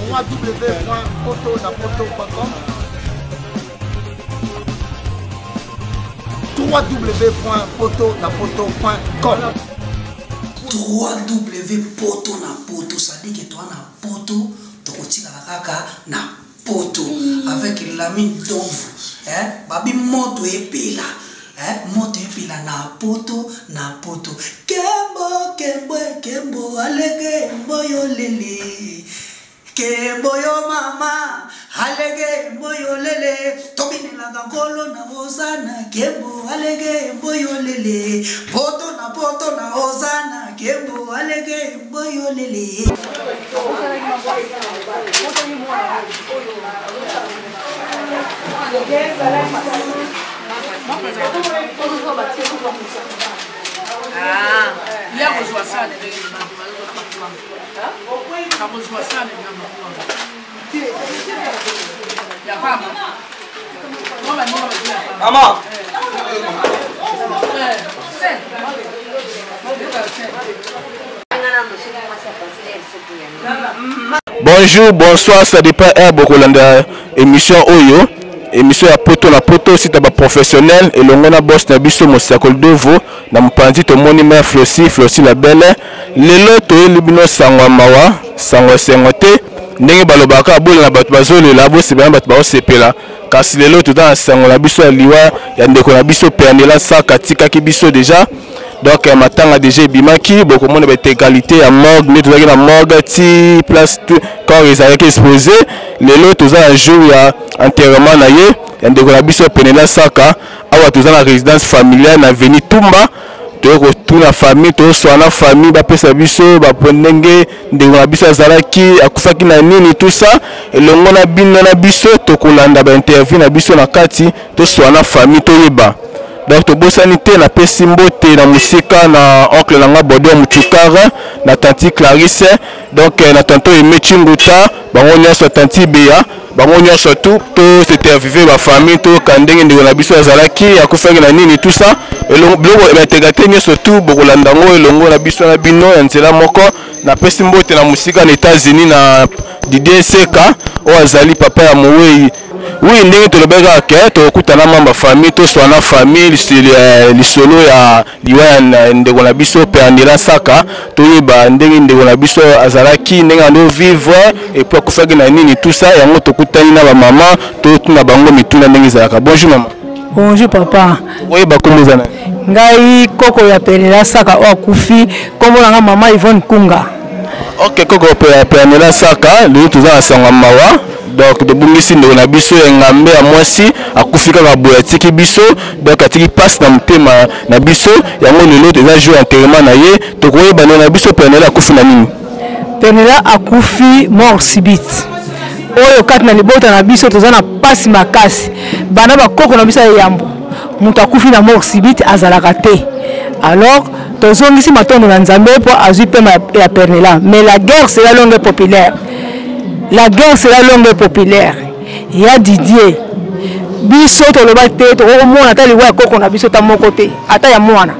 www.potonapoto.com www.potonapoto.com www.potonapoto, ça dit que toi na poto, tu continues na poto avec la mine d'ombre, babi moto epila, moto epila na poto, kembo alege moyo lele, kembo yo mama alege moyo lele, tobine la gangolo na ozana, kembo alege moyo lele, poto na ozana, kembo alege moyo lele. Maman. Bonjour, bonsoir, ça dépend beaucoup de émission Oyo. Émission à poto na poto si t'as professionnel et l'on boss na biso mosakol devo na mpandi to monima Flossi la belle lelo to libino sangwa mawa sangwa sengote ndenge balobaka bola na bato bazole la bo sebana bato ba sepela kasi lelo to dans sangwa na biso liwa ya ndeko na biso Pernela saka tika ki biso déjà. Donc matanga déjà bimaki beaucoup monde avec égalité à morgue mais tout ça na morgue ti place quand ils avaient exposé les lots tout ça un jour il y a enterrement na ye ya ndeko na biso Pernela saka awa tout ça na résidence familiale na veni Tumba to retour na famille to so na famille ba pesa biso ba pondenge ndeko na biso azalaki akufaki na nini tout ça et longo na bino na biso to kolanda ba interview na biso na kati to so na famille to yeba. Donc to bosanité na pesimbote na musika na oncle nanga Bodo Mutukara na tanti Clarisse donc na tonto Emechi Mbuta bango nyonso tanti Bea bango nyonso tout to s'interviewer ba famille to kandenge ndeko na biso azalaki akufaki na nini tout ça elongo bategate nyonso tout bokolanda ngo elongo na biso na bino ya nzela moko na pesimbote na musika na États-Unis na Didier Seka o azali papa ya Mowei. Oui, ndenge to lobeka ke to kutana mamba famille to so na famille lisolo ya liwa ndeko na biso Pernela saka to yeba ndenge ndeko na biso azalaki ndenge ando vivre et puis kufaki na nini tout ça yango to kutani na ba maman to tuna bango mituna ndenge zalaka. Bonjour maman. Bonjour papa. Oui, bakomeza na ngai koko ya Pernela saka o kufi kombo na mama Yvonne Kunga. OK, koko ya Pernela saka lui tout ça sanga mawa. Donc de bungisi ndo na biso ngambe ya mwasi akufika ka boya tiki biso donc atiki passe na mutema na biso yango lelo déjà jour enterrement na ye to koyeba na biso Pernela akufi na nini. Pernela akufi mort subite oyo kati na libota na biso tozana passe makasi bana bakoko na biso ya yambo mutu akufi na mort subite azalaka te alors tozongisi matondo na Nzambe po azui pema ya Pernela mais la guerre sera longue et populaire. La guerre sera longue et populaire. Il y a Didier. Biso to loba te to mona ta liwa koko na biso ta moko te. Ata ya mwana.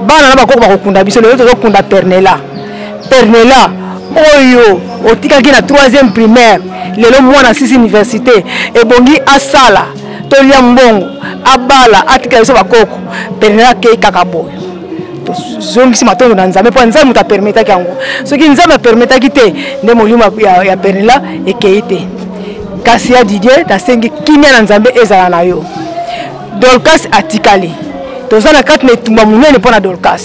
Bana na bakoko bakunda biso le to kunda Pernela. Pernela oyo otika ki na 3e primaire. Lelo mwana 6 université et bongi asala to lia mbongo abala atika biso bakoko. Pernela ke kakabo. Zongisi matondo na Nzambe po Nzambe muta permetaki yango soki Nzambe permetaki te nde molimo ya Pernela ekeite kasi ya Didier tasengi kimia na Nzambe ezala na yo Dorcas atikali tozana kati na tumba munene pona Dorcas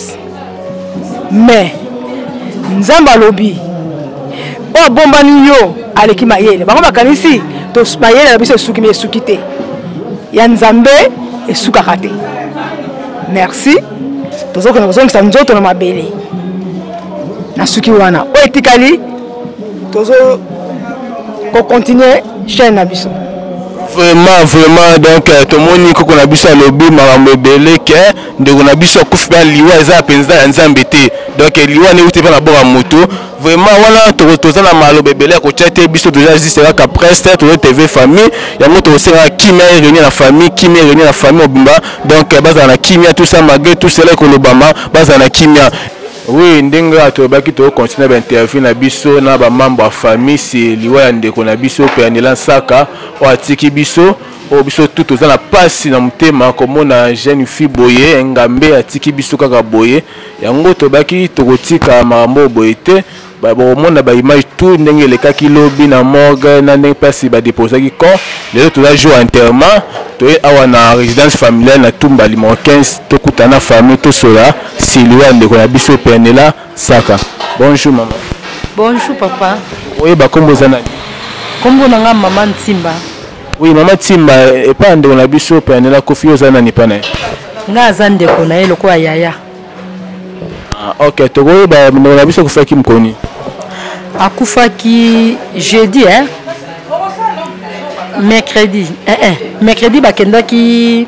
mais Nzambe alobi o bombani yo aleki mayele bango bakanisi to mayele na biso esuki mais esuki te ya Nzambe esukaka te. Merci. Tozo ko nzongisa nzoto na mabele na suki wana o etikali tozo ko continuer chaîne na biso vraiment donc to moni ko na biso lobi makambo ebele ke ndeko na biso kufa liwa eza penza ya Nzambe te donc liwa ne uti pa na boka moto vraiment wana to na malo bebele ko chete biso déjà sera ka presse to TV famille yango to sera kimia réunir la famille kimia réunir la famille obimba donc baza na kimia tout ça malgré tout cela ko lobama baza na kimia. Oui, ndenga to baki to continuer ba interview na biso na ba membre ya famille si liwa ya ndeko na biso Pernela Saka o atiki biso o biso tout oza na pasi na mutema komona jeune fille boye ngambe atiki biso kaka boye yango to baki to kotika makambo boye te ba bomona ba image tout ndenge lekaki lobi na morgue na ndenge pasi ba déposaki corps lelo to la jour enterrement to awa na résidence familiale na Tumba Limon 15 to kutana famille to sola si liwa ndeko na biso Pernela Saka. Bonjour maman. Bonjour papa. Oui, ba kombo za nani? Kombo nanga maman Ntimba. Oui, maman Ntimba e pa ndeko na biso Pernela Kofi oza nani pa na ye? Nga za ndeko na ye lokola yaya. Ah, OK, to ko ba ndeko na biso kufaki mkoni. Akufaki jeudi mercredi mercredi bakendaki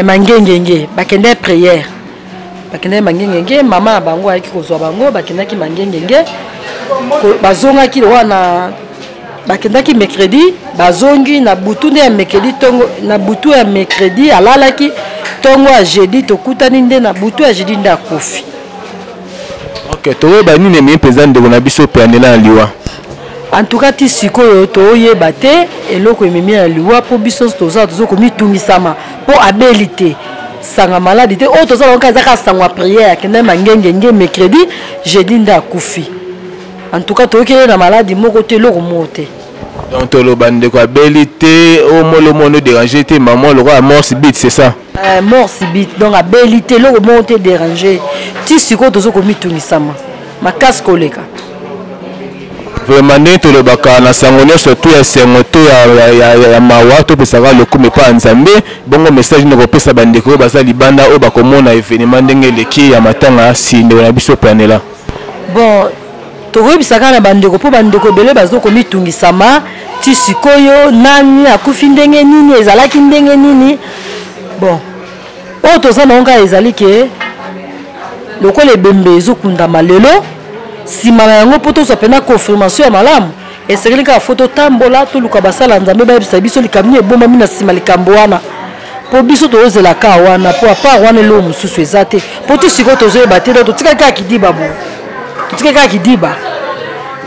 mangengenge bakende prière bakende mangengenge mama na bango ayaki kozwa bango bakendaki mangengenge bazongaki wana bakendaki mercredi bazongi na butu nde ya mercredi tongo na butu ya mercredi alalaki tongo ya jeudi tokutani nde na butu ya jeudi nde akufi. OK, to ba nini mi peza ndeko na biso Pernela na liwa? En tout cas ti sikoyo toyeba te eloko ememi na liwa po biso toza tozokomitungisama po abelite sanga maladi te o toza lonka ezaka sangwa prière kende mangengenge mercredi jeudi nde akufi. En tout cas toyokele na maladi moko te eloko moko te. Donc toloba ndeko abelite o molo mono déranger te maman le roi mort subite c'est ça? Mort subite donc abelite eloko moko te déranger ti sikoyo tozokomitungisama makasi koleka. Vraiment ne to le baka na sangonyo surtout ya sengo to ya mawa to pesaka lokume pa nzambe bongo message ne kopesa bandeko baza libanda o bakomona événement ndenge leki ya matanga si ndeko na biso Pernela. Bon tokoyebisaka na bandeko po bandeko ebele bazokomitungisama ti sikoyo nani akufi ndenge nini ezalaki ndenge nini. Bon oyo toza nango kaka ezali ke lokola ebembe ezokundama lelo sima na yango po tozwa pena confirmation ya malamu esekeli kaka foto tambola toluka basala nzambe bayebisa biso likambo ebombami na nsima likambo wana po biso tozozelaka wana po apart wana eloko mosusu eza te po ti sikoyo tozoyeba te donc totikaki kaka kidiba bo totikaki kaka kidiba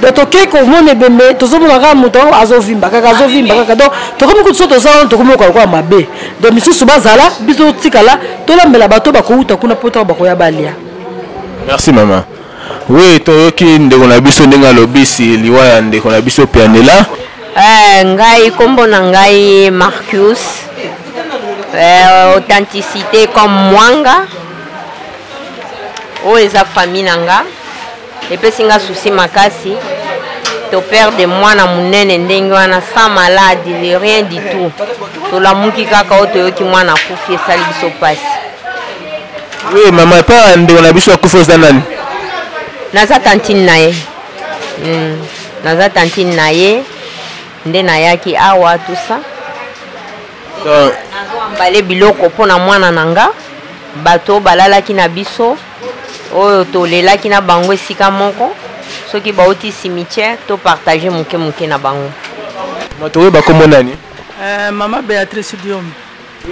donc tokei komona ebembe tozomona kaka moto azovimba kaka donc tokomi kutu so toza wana tokomi okola mabe donc misusu bazala biso totikala tolambela bato bakouta kuna po ntango bakoya balia. Merci maman. Oui, toyoki ndeko na biso ndenga lobisi liwa ya ndeko na biso Pernela. Ngai kombo na ngai Marcus. Authenticité comme mwanga. O eza famille nanga. Epesi nga souci makasi. To perdre mwana munene ndenge wana sans maladie, rien du tout. To la muki kaka o toyoki mwana kufi esali biso pasi. Oui, maman pa ndeko na biso akufa za nani? Naza tantine na ye. Naza tantine na ye. Nde na yaki awa tout ça. Donc mbale biloko pona mwana nanga. Bato balalaki na biso. Oyo tolelaki na bango esika moko. Soki bauti cimetière to partager muke na bango. Matowe bakombo nani? Mama Béatrice Diom.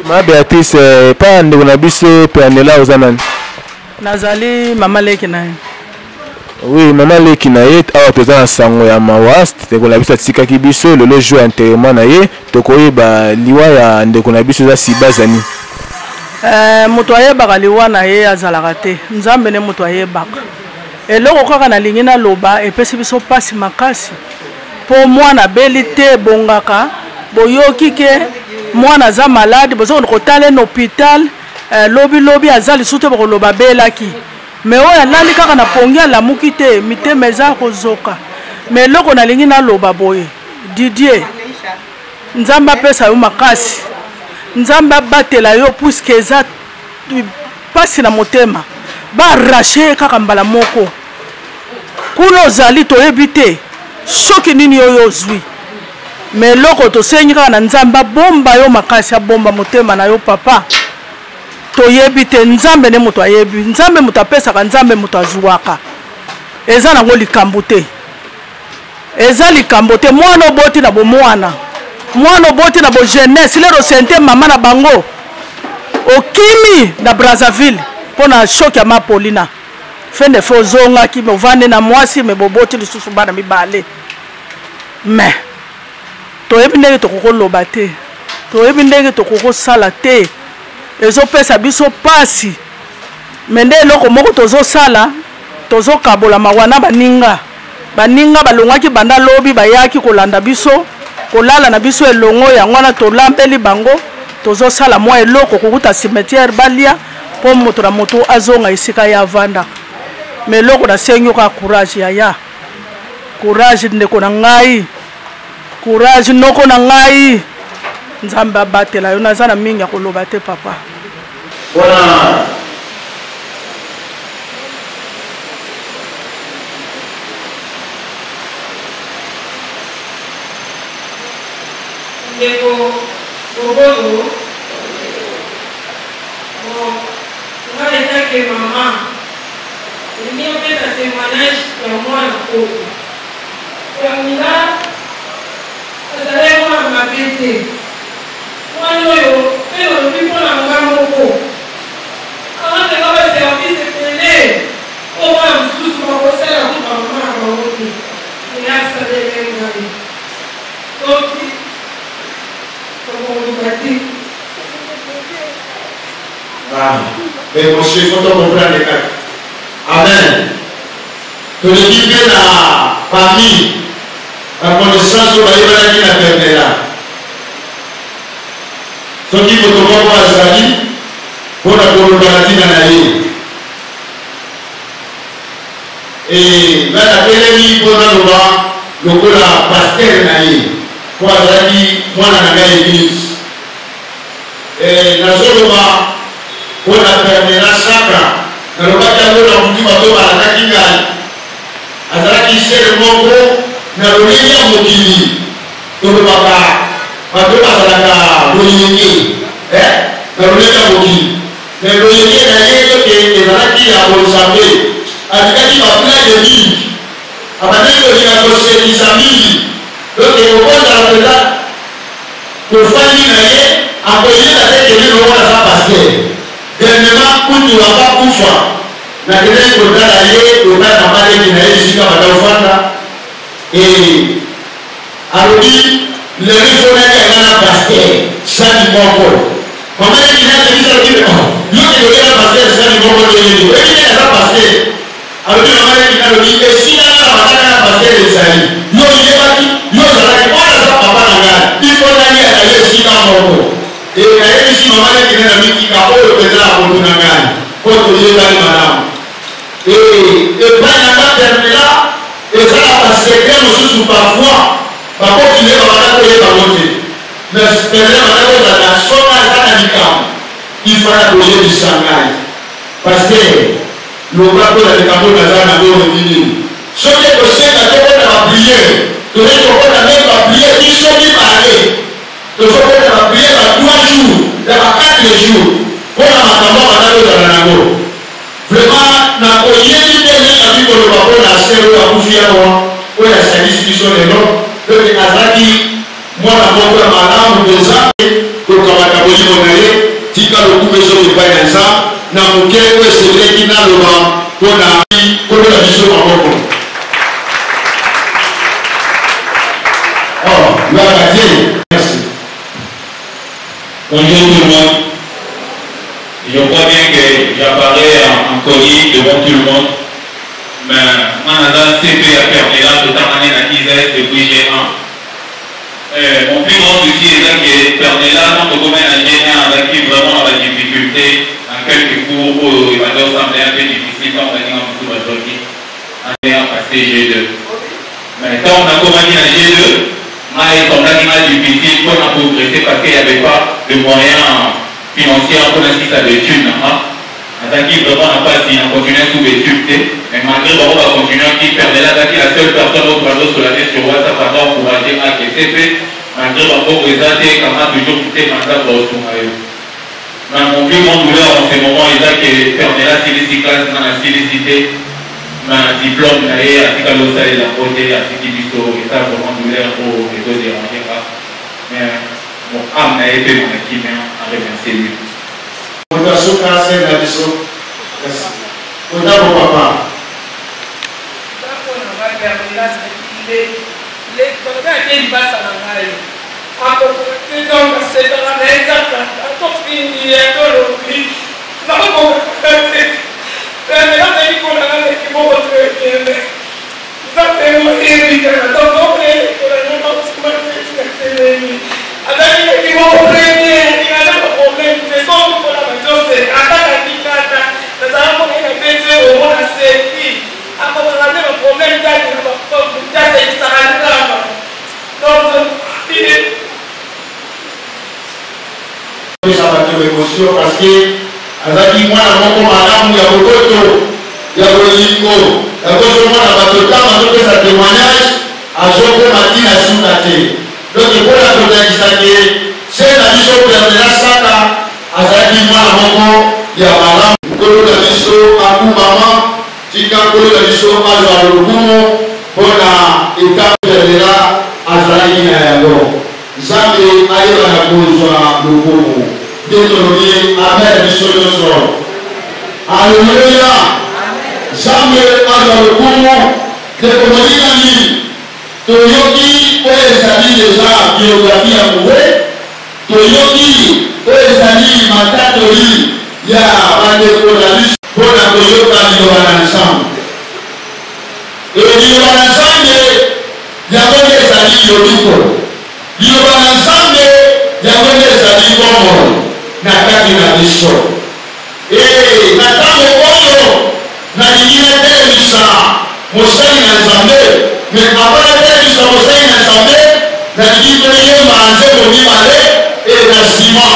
Mama Béatrice pa ndeko na biso Pernela oza nani? Nazali mama leki na ye. Oui, maman leki na ye awa toza na sango ya mawas ndeko na biso atikaki biso lelo jour enterrement na ye tokoyeba liwa ya ndeko na biso za sibazani. Moto ayebaka liwa na ye azalaka te nzambe ne moto ayebaka eloko kaka nalingi naloba epesi biso pasi makasi po mwana abeli te bongaka boyoki ke mwana aza malade bozokona kotala na hôpital lobi aza lisusu te bakoloba abelaki me oyo alali kaka na pongi alamuki te mitema eza kozoka me eloko nalingi naloba boye Didier nzambe apesa yo makasi nzambe abatela yo puisque eza pasi na motema barrache kaka mbala moko kuna ozali toyebi te soki nini oyo ozwi me eloko tosengi kaka na nzambe abomba yo makasi abomba motema na yo papa toyebi te nzambe ne moto ayebi nzambe moto apesaka nzambe moto azwaka eza nango likambo te eza likambo te mwana oboti na bomwana mwana oboti na bo jeunesse lero sente mama na bango okimi na Brazzaville pona choc ya Mapolina fende fo zonga ki me vande na mwasi me boboti lisusu bana mibale mais toyebi ndenge tokokoloba te toyebi ndenge tokokosala te ezopesa biso pasi me nde eloko moko tozosala tozokabola mawana baninga balongwaki banda lobi bayaki kolanda biso kolala na biso elongo yango wana tolambeli bango tozosala mwa eloko kokuta cimetière balia mpo moto na moto azonga esika ya avandaka me eloko nasengi oka courage yaya courage ndeko na ngai courage noko na ngai nzambe abatela yo naza na mingi ya koloba te papa bona ndeko oboyo ngai etake mama elingi opesa témoignage ya mwana oyo yango azali mwana mabe te mwana oyo mpe olobi mpona nga moko awatenga baservice epele oyo mwana mosusu bakosala kuka mama na bango te eyasalele ngai soki tokoluka te mais monsieur, il faut comprendre les cas. Amen. Que l'équipe de la famille, la connaissance sur la vie de la permet là. Ce qui faut tomber pour Azali, pour la coloration dans la vie. Et là, la pénélie pour la pasteur dans la vie. Pour Azali, moi, dans la église. Et la zone pour la permanence sacra, dans le cas de l'homme à la Kingal, à la qui sait le mot, dans le lien mobile, dans le baba, à la loyauté, dans le lien mobile. Mais le lien d'ailleurs, et dans la qui a beau savoir, à la qui va plein de lignes, à la qui a bossé des amis, donc il faut prendre la présence, pour faire l'île, à poser la tête et le roi à sa pasteur. Dernièrement, quand tu vas pas pouvoir, la télé pour aller, pour pas parler de la jusqu'à Madame et alors le réformateur est un pasteur, ça du bon. Comment est-ce qu'il a dit ça? Il y a un pasteur, ça du bon. Il y a un pasteur. Alors il y a un dit, et si là, un pasteur de Sali, il y a pas dit, il y a papa il faut aller à la ici dans mon et la ici maman qui est dans le qui a le président pour nous gagner pour nous aider madame et pas la terme là et ça la passer nous parfois par contre il est pas là pour monter mais c'est madame la soma dans la camp il faut la projet du sangai parce que le rapport de campo dans la go ni ce qui est possible à la prière tu es pour la même prière qui sont qui parler il faut qu'on la prière à 3 jours, à 4 jours. Pour la maman, on a besoin d'un amour. Vraiment, n'a pas eu l'idée de la vie pour le papa, la sœur, la bouffia, ou la service qui sont les noms. Donc, il y a ça qui, moi, la montre à madame, ou des ans, pour qu'on va t'abonner mon aïe, si quand le coup de choses n'est pas dans ça, n'a pas qu'un peu c'est vrai qu'il n'a le vent, pour la vie, pour la vision à mon compte. Oh, là, merci. Bonjour tout le monde. Je crois bien que j'apparais en colis devant tout le monde. Mais moi, je CP à Pernéla, tout en année à ISS depuis G1. Mon plus grand souci est que Pernéla, quand on commence à G1, qui vraiment a la difficulté, en quelques cours, où il va sembler un peu difficile, quand on a dit en beaucoup d'aujourd'hui, on a passé G2. Mais quand on a commencé à G2, il semblait difficile pour progresser parce qu'il n'y avait pas de moyens financiers pour l'inscrire à l'étude. Qui vraiment n'a pas si on continue sous l'étude, mais malgré ça, on va continuer qui perdait là, qui la seule personne au travail sur l'année sur WhatsApp pour encourager à KCP, malgré ça, on présente comme a toujours quitté mandat pour son maillot. Mais mon plus grand douleur en ce moment, il a que perdait là, si les cyclistes dans la félicité. Un diplôme d'aller à Tikalo Salé la côté à Tikibisto et ça vraiment douleur pour les deux déranger pas. Mais mon âme n'a été mon équipe à remercier lui. Merci. Otako papa. Parce que azaki mwana moko malamu ya bokoto ya bolingo yakozomona bato ntango azopesa témoignage azokoma ntina suka te donc mpona kolakisa ke se na biso perdela saka azalaki mwana moko ya malamu nkolo na biso akumama tika nkolo na biso azwa lokumu mpona eta perdela azalaki na yango nzambe ayebana kozwa lokumu. Désolé, Amen, Alléluia. Jamais à le moment de Komolinani, Toyoki, Oezali déjà biographie à mourir, Toyoki, Oezali, Matatori, ya Bandekolalis, pour la Toyota Liban ensemble. Et Liban ensemble, Yahweh Ezali Yobiko. Liban ensemble, Yahweh Ezali Bombo. Nakati na biso na ntango oyo nalingi natelemisa mosali na nzambe me ava natelemisa mosali na nzambe nalingi toyemba nzembo mibale na nsima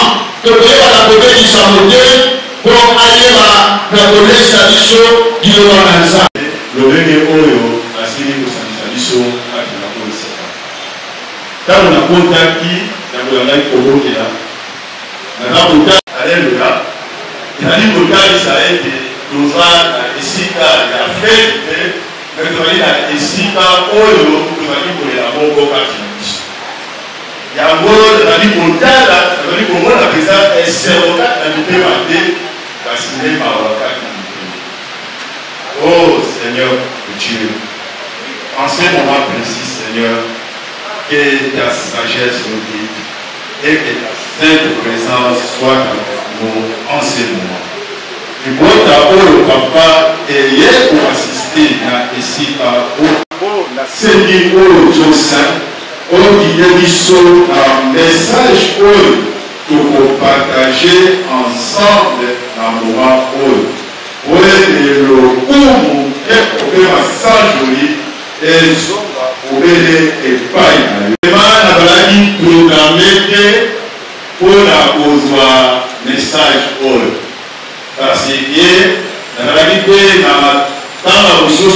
tokoyeba na kobebisa modele mpo ayeba na kolesa biso liloba na nzambe lolenge oyo asili kosanisa biso kati na kolisaka ntango nakotaki nakolandaki kobokela Alléluia. Il a dit que Israël nous a ici la fête, mais nous avons ici oyo nous avons pour la bonne partie. Il y a un mot de la vie mondiale, nous avons pour la présence et c'est au cas de nous demander parce qu'il est par le cas de nous. Oh Seigneur Dieu, en ce moment précis, Seigneur, que ta sagesse nous guide et que ta sainte présence soit avec nous en ce moment. Du coup, le papa est pour assister à ici par la Seigneur Dieu Saint, au un message pour partager ensemble dans le moment où le et pour la message parce que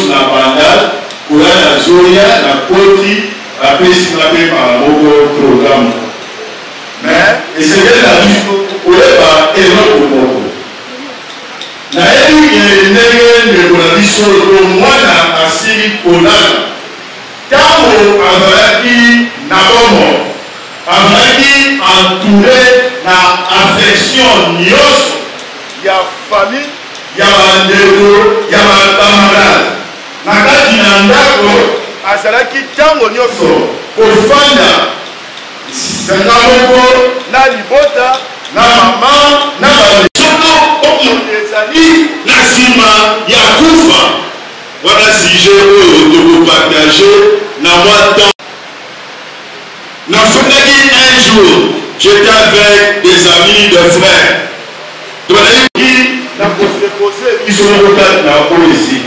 dans la pour la zoya la côte la par programme mais et c'est la vie pour les na entouré na affection nyonso ya famille ya bandeko ya camarade na kati na ndako azalaki ntango nyonso kofanda sanga moko na libota na mama na basoto oyo ezali na nsima ya kufa wana sujet oyo tokopartage na mwa temps. Un jour, j'étais avec des amis, des frères. Ils sont la poésie.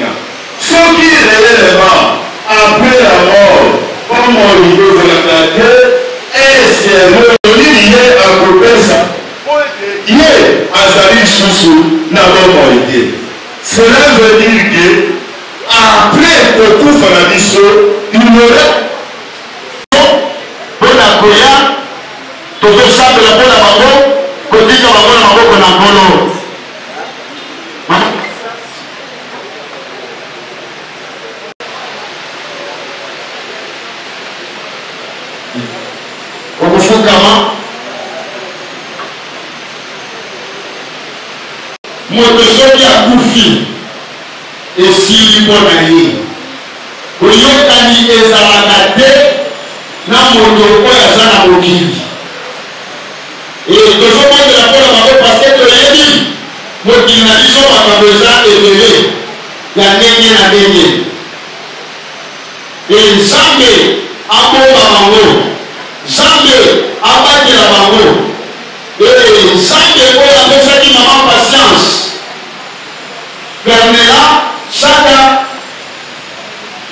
Ceux qui réellement, après la mort, comme on dit de la terre, et c'est le lié à Kopesa. Hier, Azali Soussou n'a pas été. Cela veut dire que, après le coup de la mission, il y aurait koya tozosambela mpona bango kotika bango na maboko na nkolo okufukama moto soki akufi esili mpo na ye boyokani ezalaka te na moto oyo aza na mokili tozomondela mpona bango paske toyebi mokili na biso makambo eza ebele ya ndenge na ndenge nzambe abomba bango nzambe abatela bango nzambe oyo apesaki mama patience pernela saka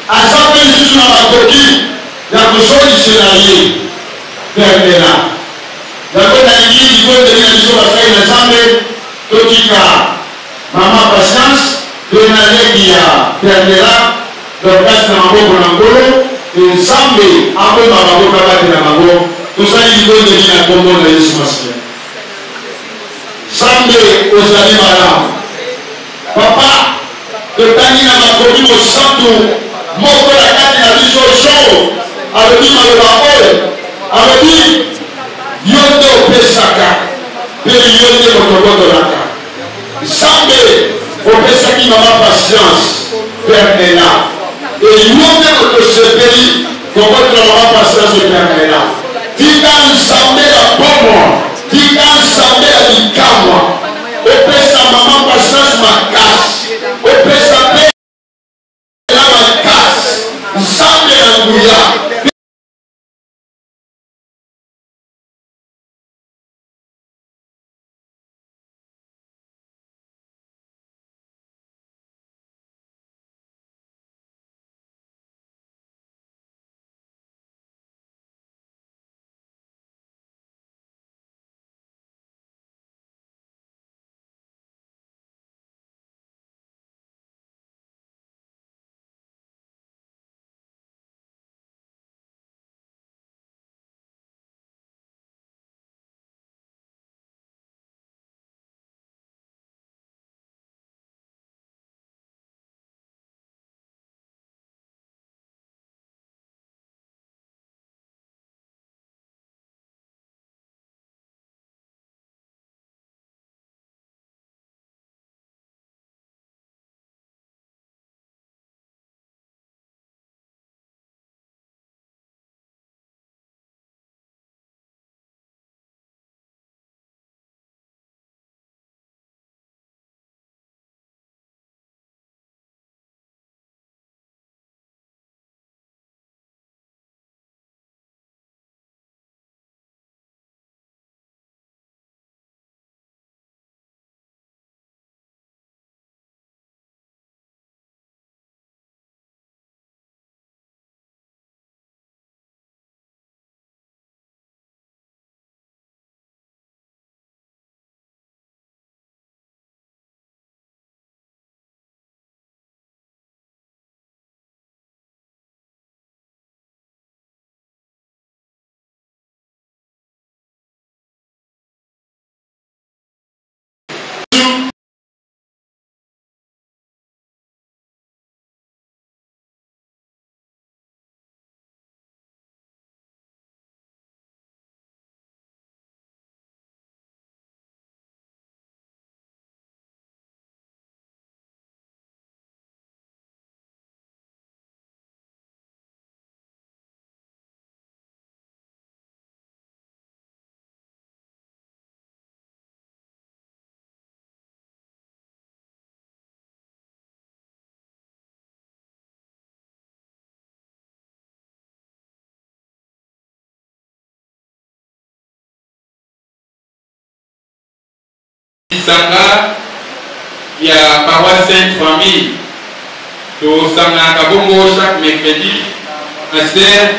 aza mpe lisusu na bakoki ya kosolisela ye pernela yango nalingi libondeli na biso basali na nzambe totika mama patience mpe na leki ya pernela lokasi na maboko na ngolo nzambe abomba bango kabatela bango tosali libondeli na kombo na yesu masiya nzambe ozali malamu papa totangi na makomi mosantu moko na kati na biso jean alobi maloba oyo alobi yo nde opesaka mpe yo nde motobotolaka nzambe opesaki mama patience pernela e yo nde motosepeli kobotola mama patience pernela tika nzambe ya bomwa tika nzambe ya likamwa opesa mama patience makasi opesa mpe na makasi nzambe ya nguya Sanga ya paroisse Sainte Famille to sanga kabongo chaque mercredi à ser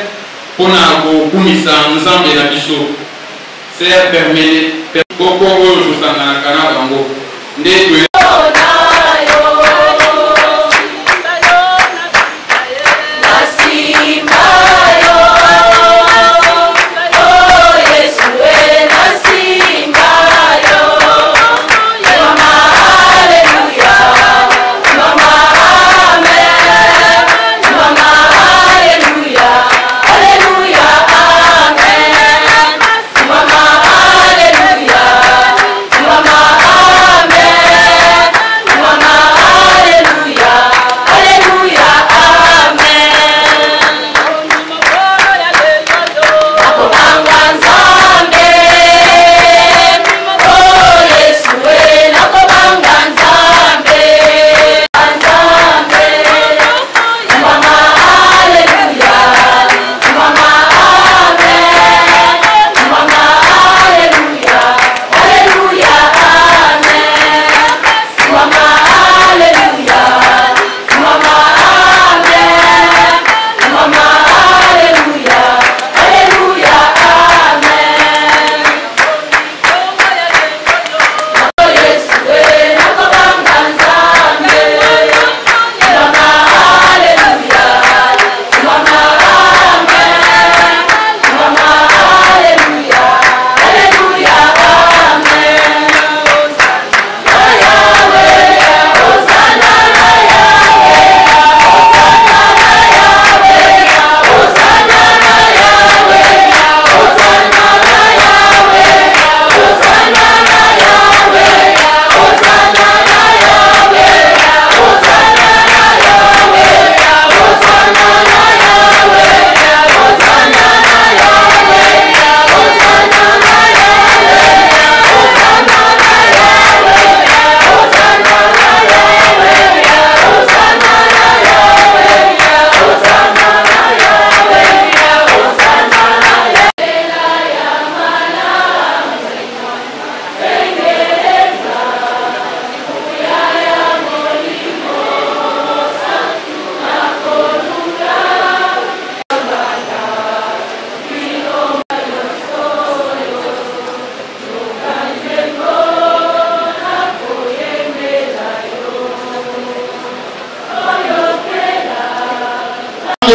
pour na kokumisa nzambe na biso ser permet koko oyo sanga kana bango nde Amen.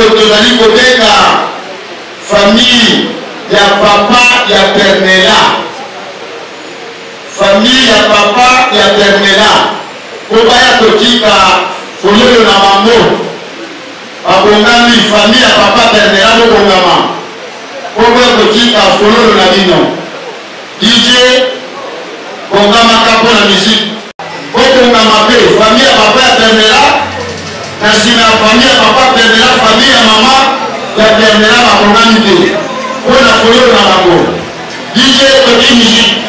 tozali kobenga famille ya papa ya Pernela. Famille ya papa ya Pernela. Kobaya kotika fololo na bango. Abongami famille ya papa Pernela bokongama. Kobaya kotika fololo na bino. DJ kongama kapo na musique. Bokongama pe famille ya papa ya Pernela. Na sina famille ya papa Pernela, famille ya mama ya Pernela bakongami te. Pona fololo na bango. DJ koti musique.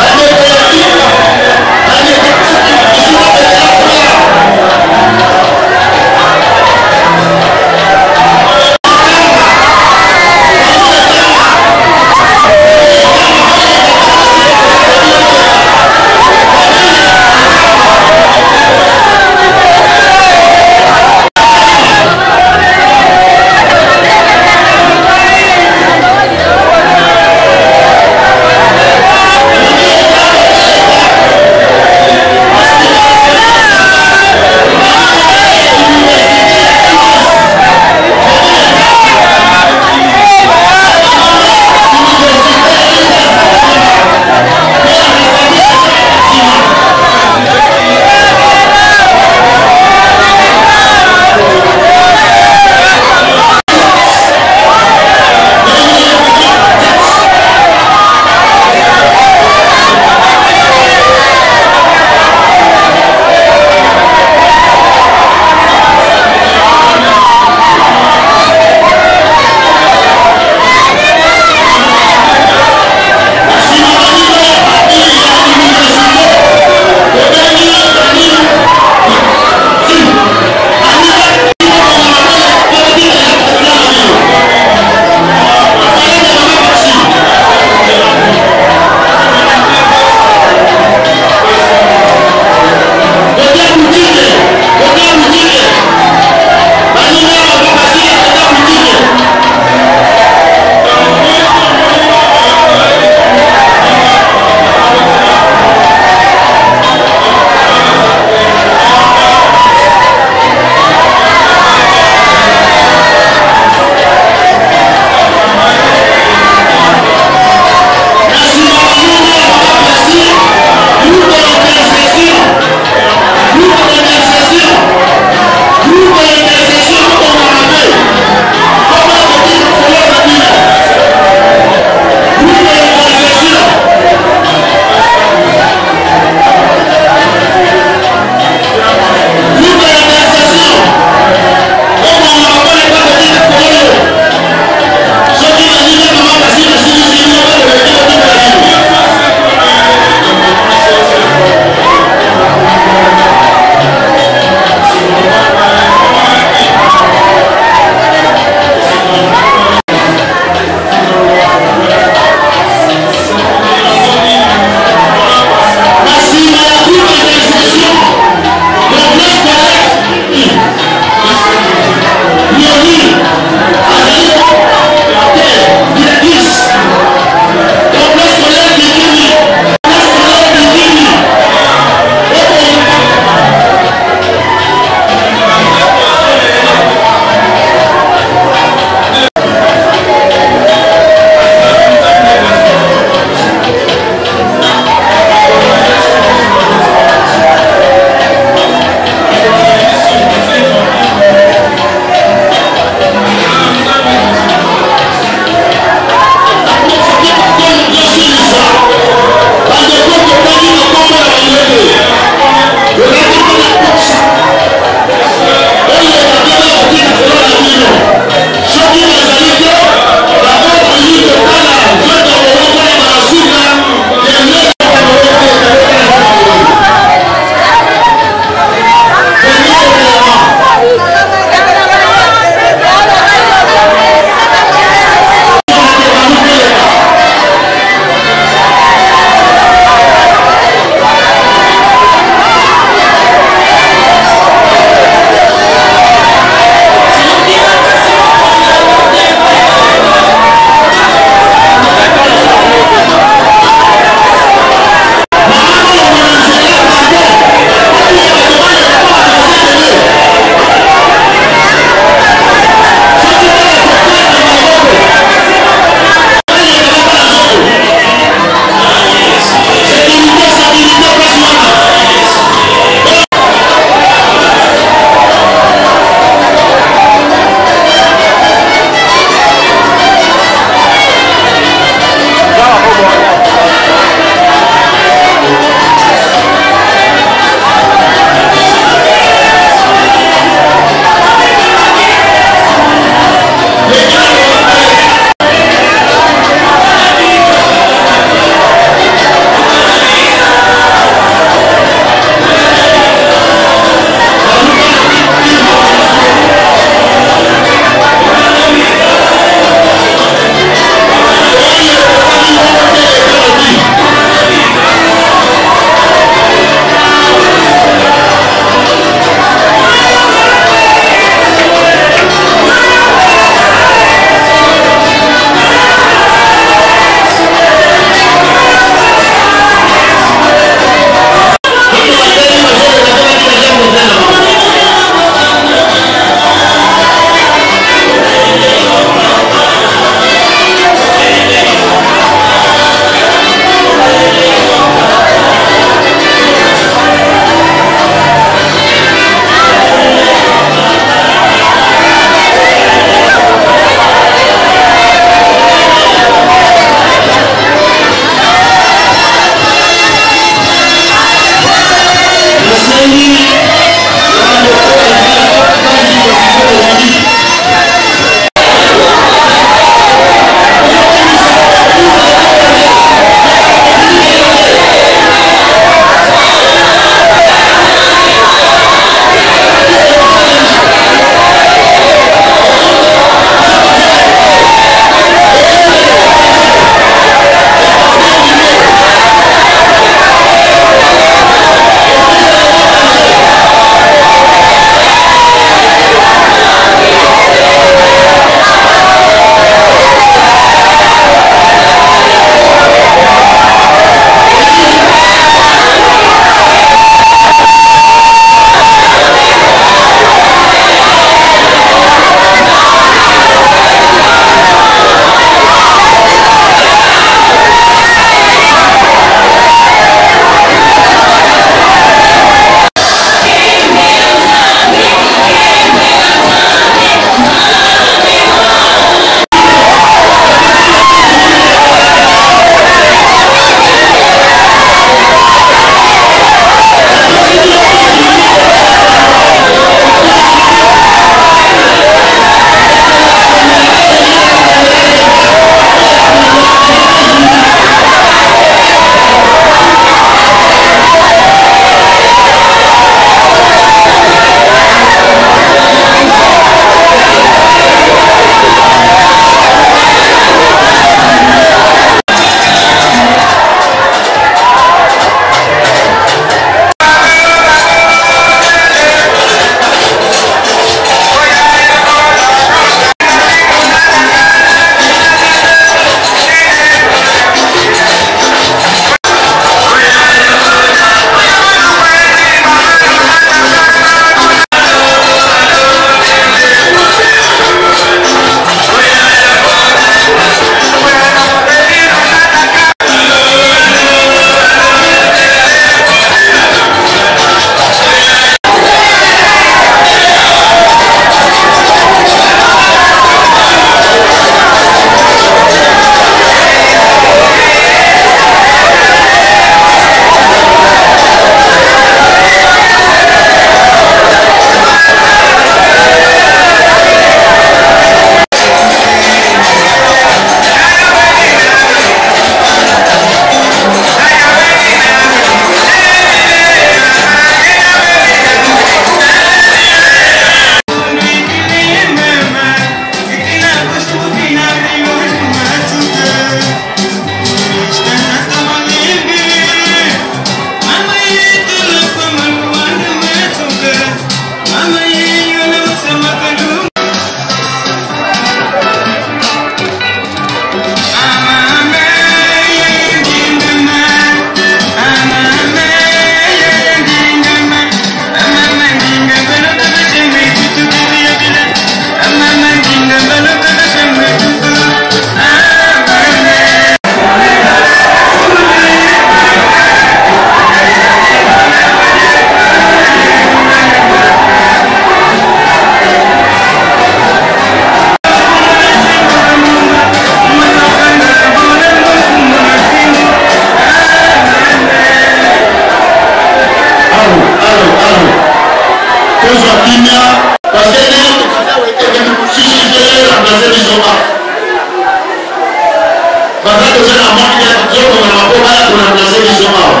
remplacer biso awa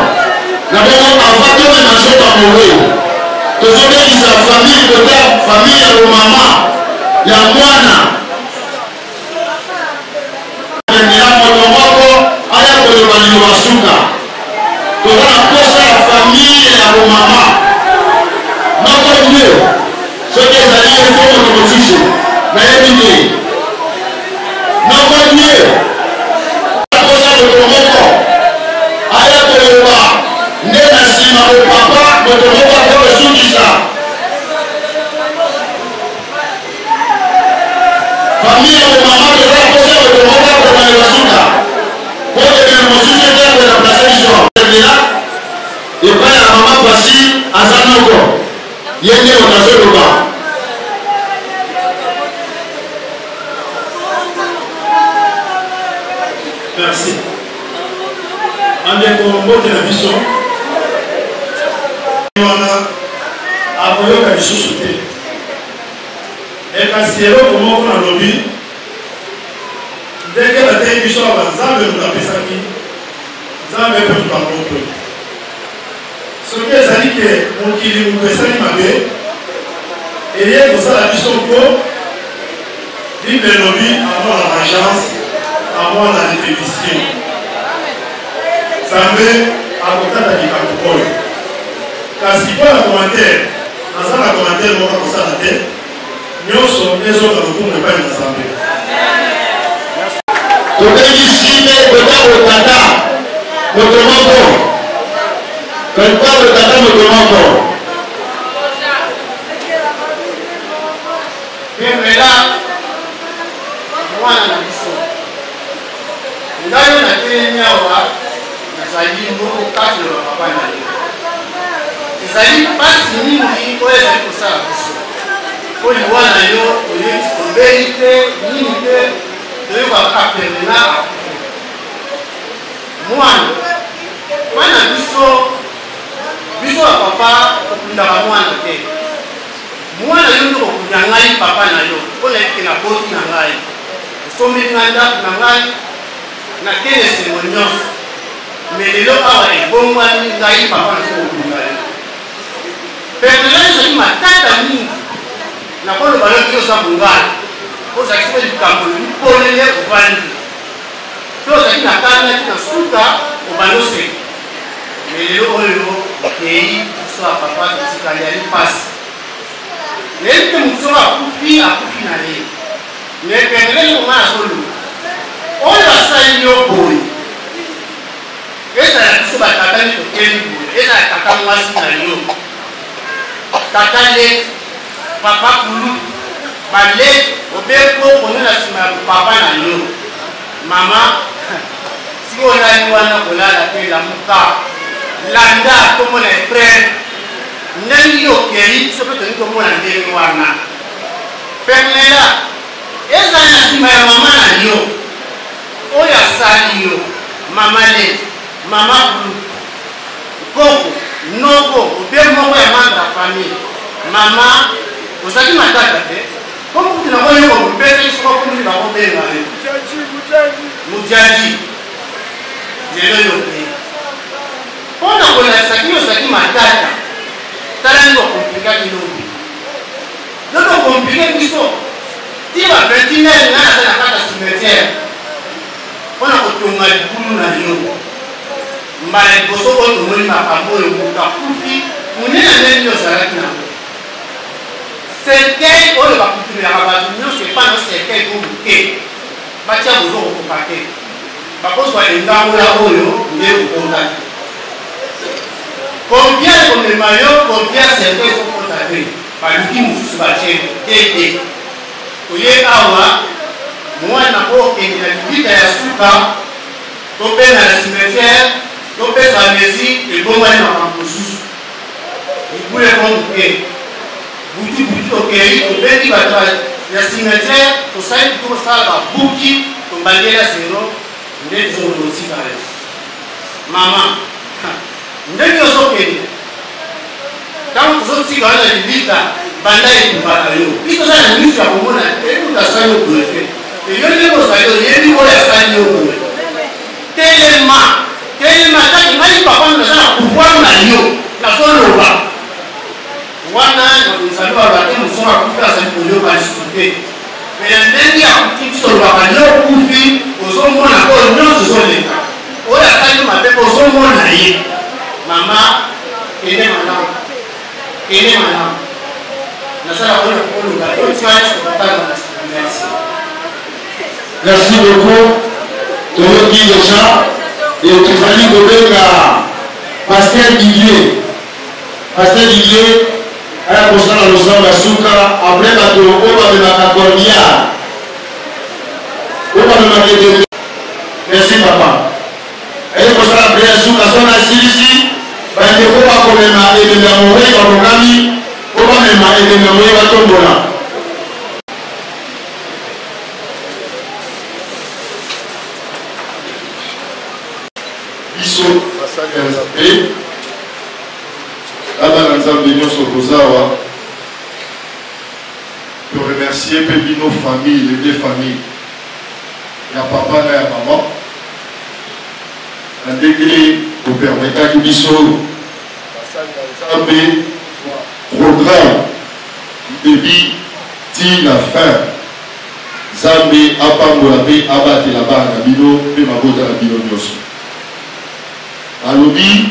na bongo avant tomema nzoka moweyo tozobekisa famille kota famille ya bomama ya mwana ya moto moko aya koloba liloba suka toza na posa ya famille ya bomama moko nie soki ezali efo moto mosusu nayebi te moko nie posa moto moko aya koloba nde na nsima bopapa moto moko akokosukisa famille ya bomama toza na posa moto moko akoloba liloba suka po ebele mosusu ete akola place biso epai ya mama pasi aza moko ye nde moto azoloba merci andeko mbote na biso wana akoyoka lisusu te ekasi eloko moko na lobi ndenge batei biso awa nzambe moto apesaki nzambe mpe moto akoto soki ezali ke mokili moto esali mabe eye kosala biso mpo bible elobi avoir la vengeance avoir la répétition nzambe akokata likambo oyo kasi mpo na commentaire naza na commentaire moko akosala te nyonso ezoka lokumu epai na nzambe tobengisi nde kota kotata moto moko kolikuwa kotata moto moko pembela mwana na biso ngayo natelemi awa nazali mboko kati na bapapa na ye ezali mpasi mingi oyo ezali kosala biso po liwa na yo obeli te nini te toyokaka pembela akufi mwana biso ya papa okundaka mwana te mwana yo nde kokunda ngai papa na yo mpona eke na boti na ngai osombeli ngai ndako na ngai nakende esengo nyonso me lelo awa ebongwani ngai papa na kokunda yo pembela ezali matata mingi nakoloba yo te oza mongala ozalaki mpe likambo lipolele ovandi to ozalaki na kanaki na suka obandi oseka me lelo oyo okei biso ya papa totikali yali mpasi nayebi te motu soko akufi na ye me pembeleli konga na soloba oyo asali yo boye ezala biso batata nde tokeli boye ezala tata mwasi na yo tata le papa kulu bale obeko kono na nsima ya papa na yo mama siki olali wana kolala te lamuka landa tomona eprere ndenge yo okei biso mpe toni tomona ndenge wana pemela ezali na nsima ya mama na yo oyo asali yo mama le mama kulu koko noko obe moko ya membre ya famille mama ozali matata te comme kuti na koyo kopesa soko kumuli bakobenga ye mujaji lelo yo te mpona kolakisaki ozalaki matata tala nini bakomplikaki lobi lobi okomplike biso ti bapetinere ngai aza na kata cimetière mpona kotonga libulu na yo mbala liboso oyo tomoni makambo oyo moto akufi monene ndenge ozalaki nango cercueil oyo bakutunelaka bato nyonso epana cercueil o moke batia bozo kokoka te bakozwa engambola oyo nde okotaki combien komema yo combien cercueil ezokota te baluki mosusu batie tete oye awa mwana okende na libita ya suka topena na cimetière topesa mesi ebongwani na makambo mosusu ebuleko moke butu tokei tobendi bato ya cimetière tosali tosala babuki tobandeli ya sero nde tozolotika yo mama ndenge ozokende ntango tozotika wana libita banda etumbaka yo biso oza na miso ya komona ekuta asali yo boye te eyo ndenge ozali oyebi oyo asali yo boye telema kele mataki ngai papa naza na pouvoir na yo nazoloba wana nzambe babaki mosunga akufi azali koyoka lisusu te me na ndenge akuti biso lobaka yo okufi ozomona oyo nyonso ezoleka oyo asali mabe ozomona ye mama kende malamu nasala oyo koloba oyo tiwayesokotalaa. Merci beaucoup. Toyoki déjà et tozali kobenga Pasteur Didier. Pasteur Didier aya kosala losambo ya suka après bato oyo bamemaka cordial oyo bamemaka edebe. Merci papa. Aye kosala après ya suka sona silisi bandeko bakomema edebe ya moye bakokami oyo bamema edebe ya moye batombola. Pour remercier nos familles, les deux familles. Il y a papa et maman. Un décret pour permettre à Bisso programme de vie till la fin. Zambi apangola pe abate la barre na bino pe mabota na bino nyoso. Alobi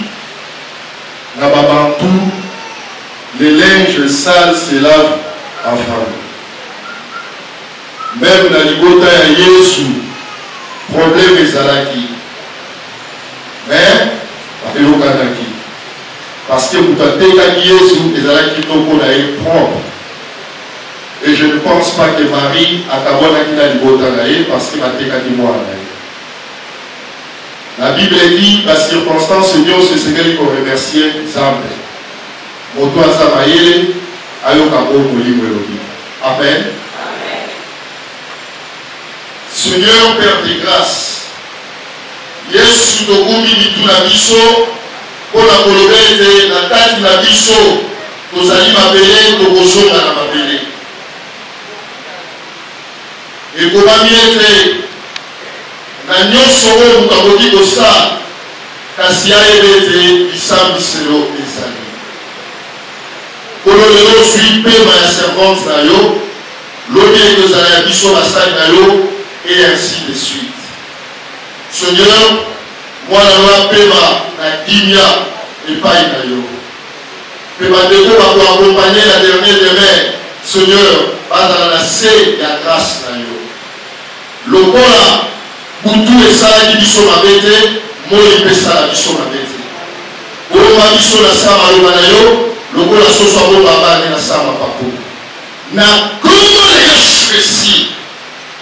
na babantu les linges sales se lavent en famille. Même na libota ya Yesu problème ezalaki. Mais apelokanaki. Parce que vous avez Yesu ezalaki toko na ye propre. Et je ne pense pas que Marie a kabonaki na libota na ye parce que atekaki mwana na ye. La Bible dit, la circonstance Dieu se serait pour remercier Zambe. Moto Azamayele, Ayokabo Molimwelobi. Amen. Seigneur, Père de grâce, Yesu Tokumi Mitu na biso, pour la kolobete, la tête na biso, tozali mabele, tokosonga na mabele. Et pour ete, na nyonso oyo moto akoki kosala kasi ayeba ete lisambiselo ezali kolo lelo ozwi pema ya servante na yo lobi ekozala ya biso basali na yo et ainsi de suite. Seigneur, mwana yo apema na kimia epai na yo mpe bandeko bakoakompagne la dernier demain. Seigneur, bazala na se ya grâce na yo lokola butu esalaki biso mabe te moi epesala biso mabe te oyomba biso na sama aloba na yo lokola soso abobabane na sama papo na kombo na Yesu Kristi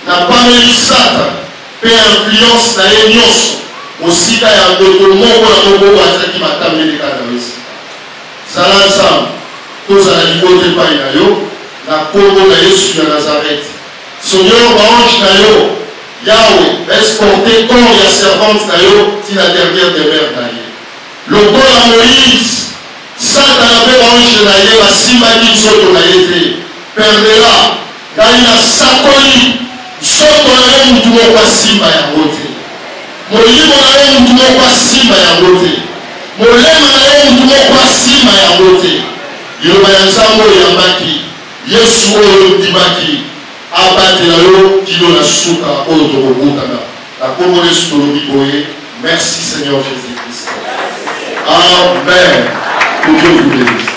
na pameli Satan mpe influence na ye nyonso mosika ya ndeko moko na moko azalaki matambeleka na wesi zala nzambe tozala libota epai na yo na kombo na Yesu ya Nazareth. Seigneur, baange na yo Yahweh, exporter corps et servante d'ailleurs, c'est la dernière demeure d'ailleurs. Le corps à Moïse, Satan avait ange d'ailleurs, la simba qui soto d'ailleurs, perdera, d'ailleurs, sakoli, soto d'ailleurs, nous devons pas simba ya rote. Moïse, d'ailleurs, nous devons pas simba ya rote. Molema d'ailleurs, nous devons pas simba ya rote. Yoba ya nzambo ya mbaki, Yesu oyo dimaki. Abatela yo kilo na suka oyo tokokutana na kombo Yesu tolobi boye. Merci Seigneur Jésus-Christ. Amen. Que Dieu vous bénisse.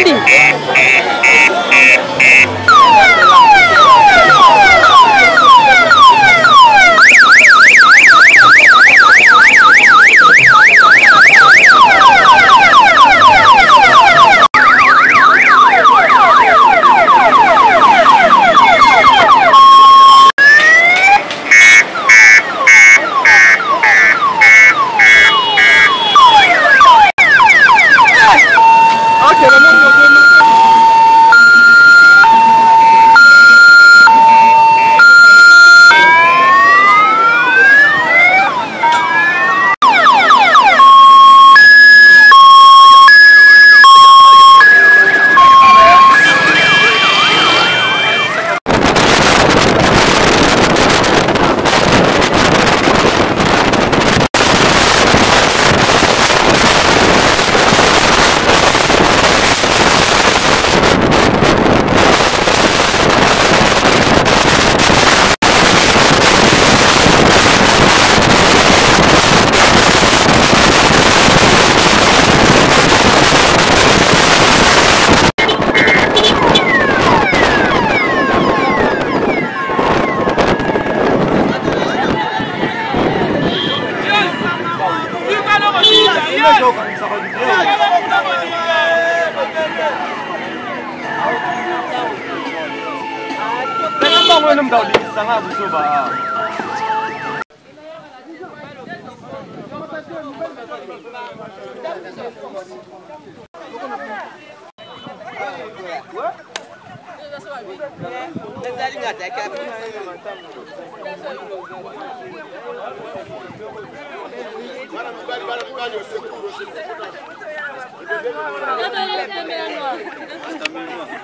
Zambi.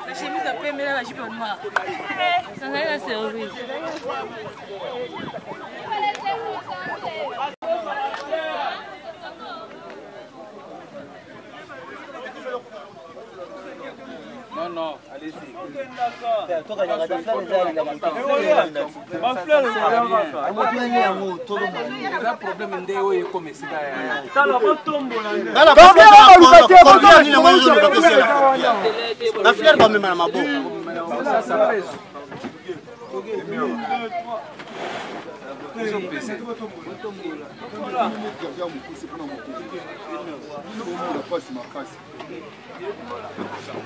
La chemise à paix, mais là, la jupe noire. Ça n'a rien à servir. Non, non, allez-y.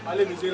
Allez, monsieur,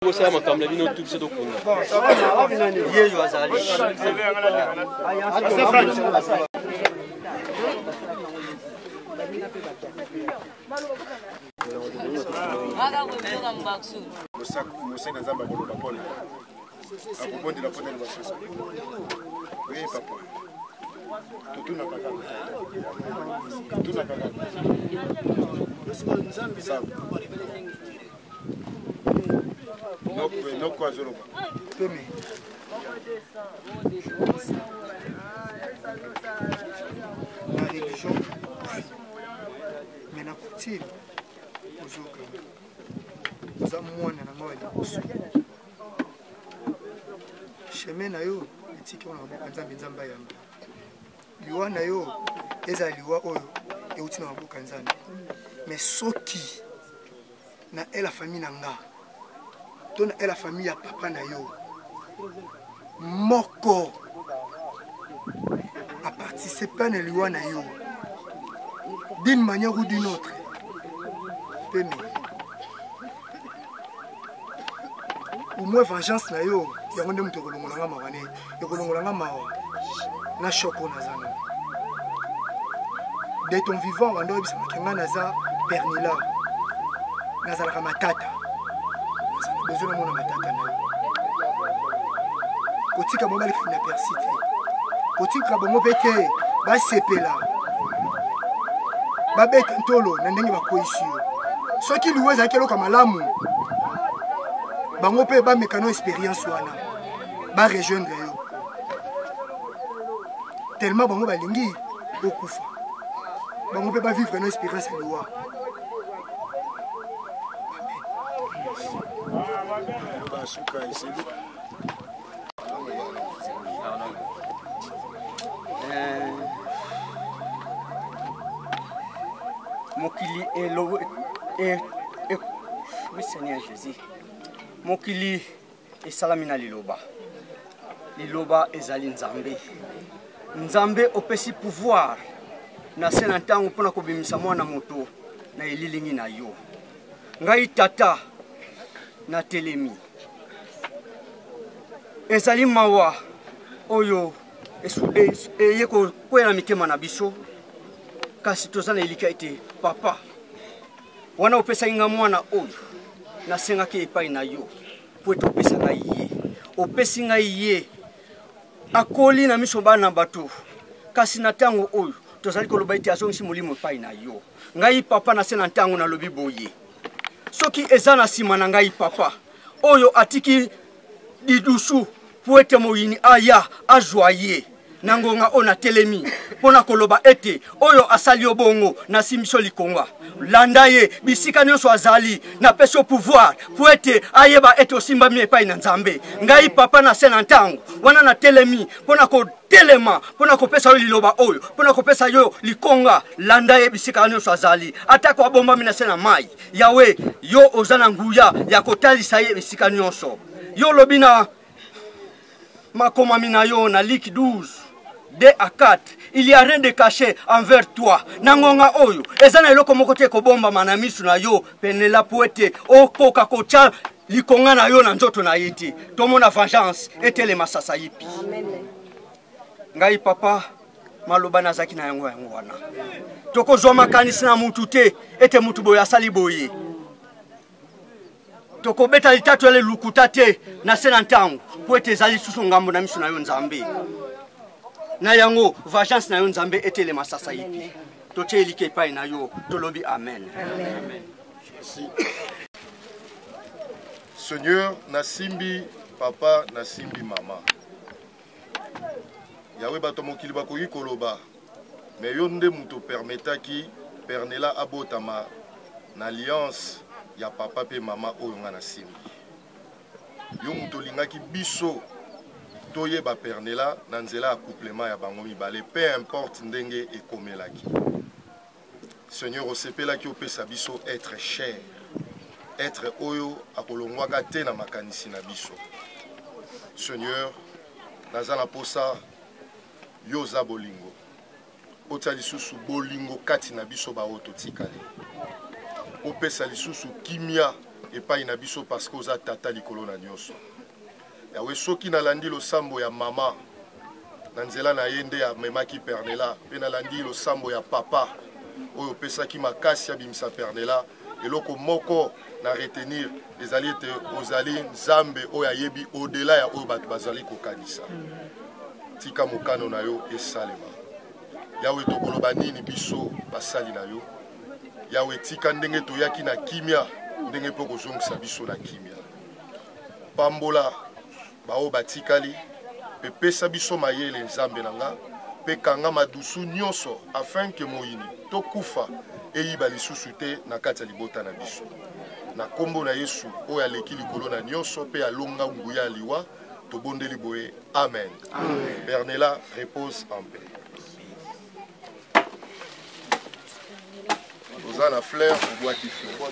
Bosala makambo na bino tout biso tokunda. Yeyo azali. Mosaka nzamba koloba mpona akobondela mpona libasosa oye papa totunaka noko azoloba la religion mais na coutume ozoka oza mwana na mawa liboso chemin na yo etiki wana maboka nzambe nzambe ayamba liwa na yo ezala liwa oyo euti na maboka nzambe mais soki na la famille na nga to na la famille ya papa na yo moko a participé na liwa na yo d'une manière ou d'une autre peme au moins vengeance na yo yango nde moto ekolongolanga mawa ne ekolongolanga mawa na shoko nazana de ton vivant wanda oyebisamaki nga naza pernila nazalaka matata besoin namona matata na yo kotika bango balekaki na persi te kotika bango mpe te basepela babeta ntolo na ndenge bakoyisi yo soki liwa ezalaki eloka malamu bango mpe bameka no expérience wana barejoindre yo tellement bango balingi okufa bango mpe bavivre no expérience ya liwa mokili oui Seigneur Jésus mokili esalami na liloba liloba ezali nzambe nzambe opesi pouvoir na se na ntango mpona kobimisa mwana moto na elilingi na yo ngai tata na telemi ezali mawa oyo eye kokwela mitema na biso kasi toza na elika ete papa wana opesaki nga mwana oyo nasengaki epai na yo po ete opesa ngai ye opesi ngai ye akoli na miso bana bato kasi na ntango oyo tozali koloba ete azongisi molimo epai na yo ngai papa na se na ntango nalobi boye soki eza na nsima na ngai papa oyo atiki didusu po ete moyini aya azwa ye na ngonga oyo na telemi mpona koloba ete oyo asali yo bongo na simbiso likonga landa ye bisika nyonso azali napesi yo pouvoir po ete ayeba ete osimbami epai na nzambe ngai papa na se na ntango wana na telemi mpona kotelema mpona kopesa yo liloba oyo mpona kopesa yo likonga landa ye bisika nyonso azali atako abombami na se na mai yawe yo oza na nguya ya kotalisa ye bisika nyonso yo lobi na makomami na yo na Luc 12 2 à 4 il y a rien de caché envers toi nangonga oyo ezana eloko moko te kobomba mana misu na yo penela poete okoka kocha likonga na yo na nzoto na yiti tomona vengeance etele masasa yipi amen ngai papa maloba nazaki na yango wana tokozwa makanisi na mutu te ete mutu boya sali boye tokobeta litatu ele lukuta te na se na ntango po ete ezali susu ngambo na misu na yo nzambe na yango vengeance na yo nzambe etele masasa yipi totie elike epai na yo tolobi amen amen. Seigneur nasimbi papa nasimbi mama yawe bato mokili bakoki koloba mais yo nde muto permetaki pernela abotama na alliance ya papa pe mama oyo nga nasimbi yo muto lingaki biso toyeba pernela na nzela ya couplement ya bango mibale peu importe ndenge ekomelaki Seigneur osepelaki opesa biso être cher être oyo akolongwaka te na makanisi na biso Seigneur naza na posa yo za bolingo otia lisusu bolingo kati na biso baoyo totikali opesa lisusu kimia epai na biso parce que oza tata likolo na nyonso. Yawe soki nalandi losambo ya mama na nzela na ye nde amemaki Pernela, mpe nalandi losambo ya papa oyo opesaki makasi abimisa Pernela, eloko moko na retenir ezali ete ozali nzambe oyo ayebi au-delà ya oyo bato bazali kokanisa. Tika mokano na yo esalema. Yawe tokoloba nini biso basali na yo. Yawe tika ndenge toyaki na kimia, ndenge po kozongisa biso na kimia. Pambola bao batikali, pe pesa biso mayele nzambe nanga, pe kanga madusu nyonso afin que moyini tokufa eyiba lisusu te na kati ya libota na biso. Na kombo na Yesu oyo aleki likolo na nyonso pe alonga nguya liwa tobondeli boye. Amen. Amen. Pernela repose en paix. Ozana fleur ou boîte fleur.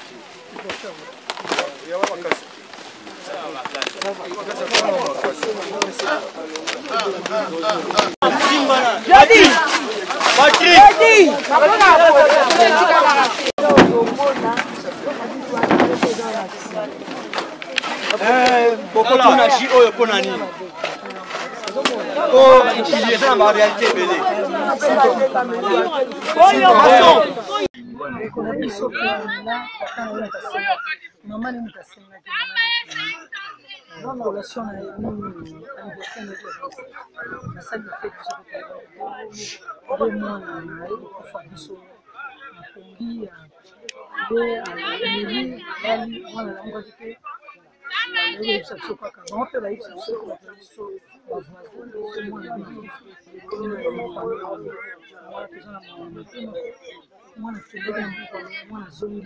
Jadi Patrick Bokoto na ji oyo pona nini Oh, il est dans la réalité belé. Maman ni mtasenga mama relation na anniversaire na salle de fête de moi na kufa biso na kongi de ali ali wana na ngo te ele se sopa ka non pe la il se sopa biso mwana tendeka mwana zongi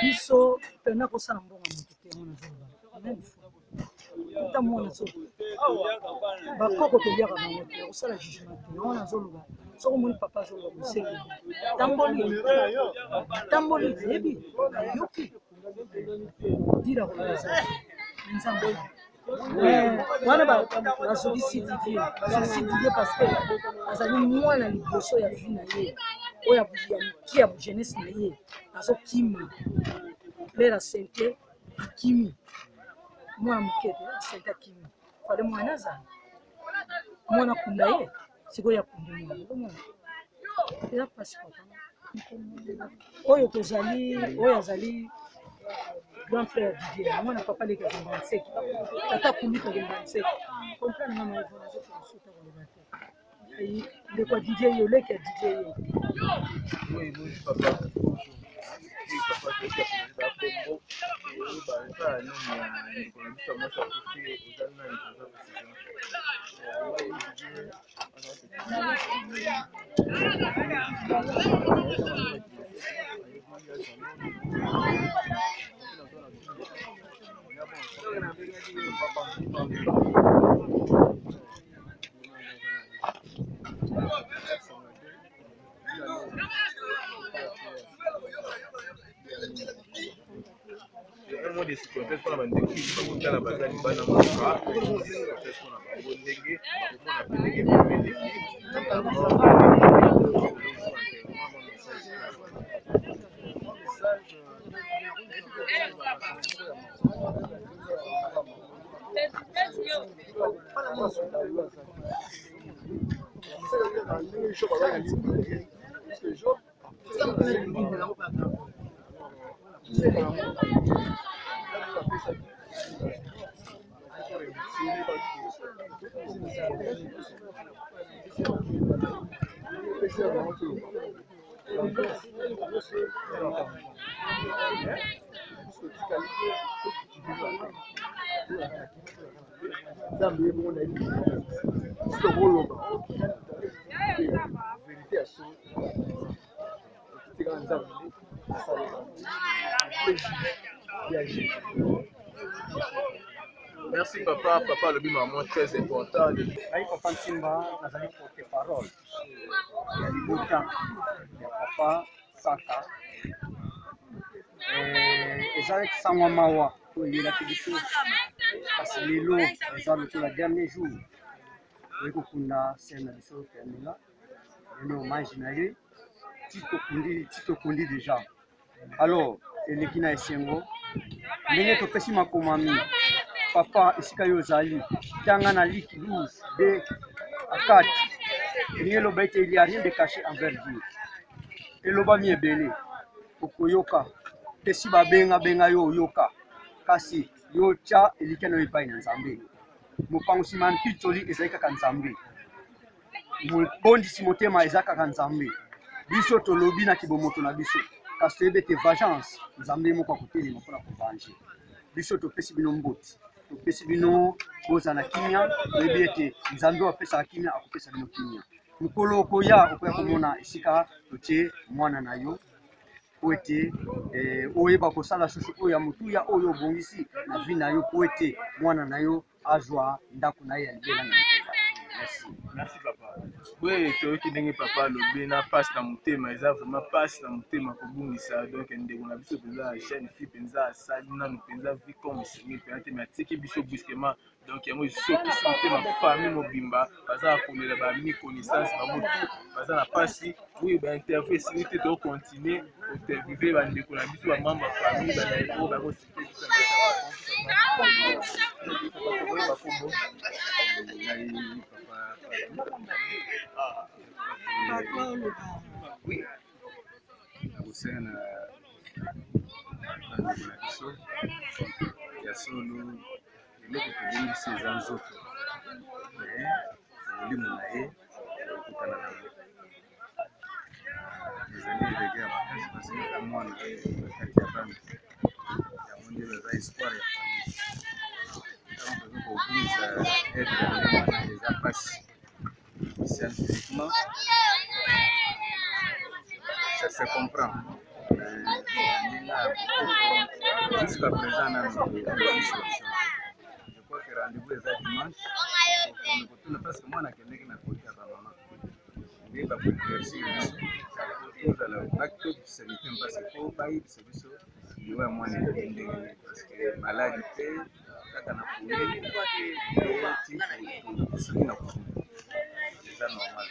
biso pena kosala mbongo motu te mwana zonga mwana so bakoko tobiaka bango te kosala jugement te yango nazoloba soko omoni papa azoloba moseki tamboli yebi yoki dira koloza nzambe wana bazoki sididie parce que azali mwana liboso ya vi na ye oyo ya moki ya jeunesse na ye azokima lera sente akimi mwana moke te asente akimi fale mwana azala mwana kunda ye sikoyo ya kunda mwana eza mpasi oyo tozali oyo azali grand frère Didier, moi, papa les 25. Tata Koumi 25. Comprends moi de quoi Didier yo le que Didier yo. Oui, papa. Oui, papa qui est à Congo. Et ça nous on a ça aussi un mot de contexte pour la bande qui va la bataille de Banamaka. Merci papa, papa le maman très important. Aïe papa Simba, nazali porte-parole. Ya libota ya papa Saka. Ezali sangwa mawa to yela kibiso. Parce lelo eza le dernier jour. ekokunda sere na biso Pernilla ene hommage na ye titokundi déjà. Alors eleki na esengo ndenge topesi makomami papa esika yo ozali tanga na liki 12 de akati ndenge eloba ete il y a rien de caché envers Dieu elobami ebele okoyoka pesi babenga yo oyoka kasi yo tya eliki na yo epai na Nzambe mopangusi mampitoli ezali kaka Nzambe mobondisi motema eza kaka Nzambe biso tolobi na kibomoto na biso kasi toyebi ete vengeance Nzambe moko akotelema mpona kovange biso topesi bino mboti topesi bino boza na kimia toyebi ete Nzambe oyo apesaka kimia akopesa bino kimia mokolo okoya komona esika totie mwana na yo po ete oyeba kosala susu oyo ya motuya oyo obongisi na vi na yo po ete mwana na yo azwa ndako na ye ya libela na libela. Merci papa. Oui, toyoki ndenge papa alobi na passe na motema eza vraiment passe na motema kobungisa donc ndeko na biso mpenza jeune fille mpenza asali nanu mpenza vi comme seigneur mpenza te mais atiki biso brusquement donc yango esokisi motema famille mobimba baza kolela bami-connaissance bango tu baza na pasi oyo bainterview esili te tokontinue kointerviewe bandeko na biso bamembre famille bandeko bakosike Oui. Nakosana na biso ya solo eloko tobongisi eza nzoto molimo na ye ekutana na ezali elege ya makasi parce eza mwana kati ya bana yango nde baza espoir ya famille ntango toza kobungisa aide ya mwana eza mpasi scientifiquement ça se comprend. Jusqu'à présent, on a une solution. Je crois que rendez-vous est à dimanche. On ne parce que moi, on a quelqu'un qui n'a pas été à la maman. Il va vous exercer. Vous allez au acte de sanité parce qu'il faut pas y service. Il va moins parce que maladie, ça n'a pas été. C'est normal.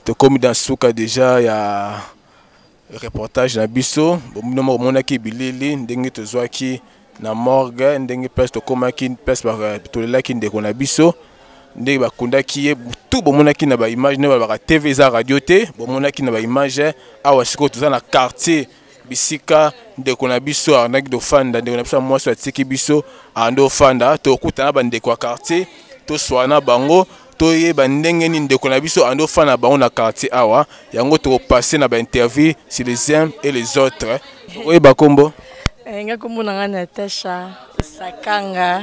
Tokomi dans suka déjà ya reportage na biso bomino monaki bilili ndenge tozwaki na morgue ndenge place tokomaki place tolelaki ndeko na biso ndenge bakundaki ye tout bomonaki na ba image ne ba TV za radio te bomonaki na ba image awa siko toza na quartier bisika ndeko na biso arnaki do fanda ndeko na biso mwasi atiki biso ando fanda tokutana bandeko ya quartier to swana bango to yeba ndenge ni ndeko na biso ando fanda bango na quartier awa yango to passer na ba interview sur les uns et les autres oye bakombo nga kombo na Natasha Sakanga.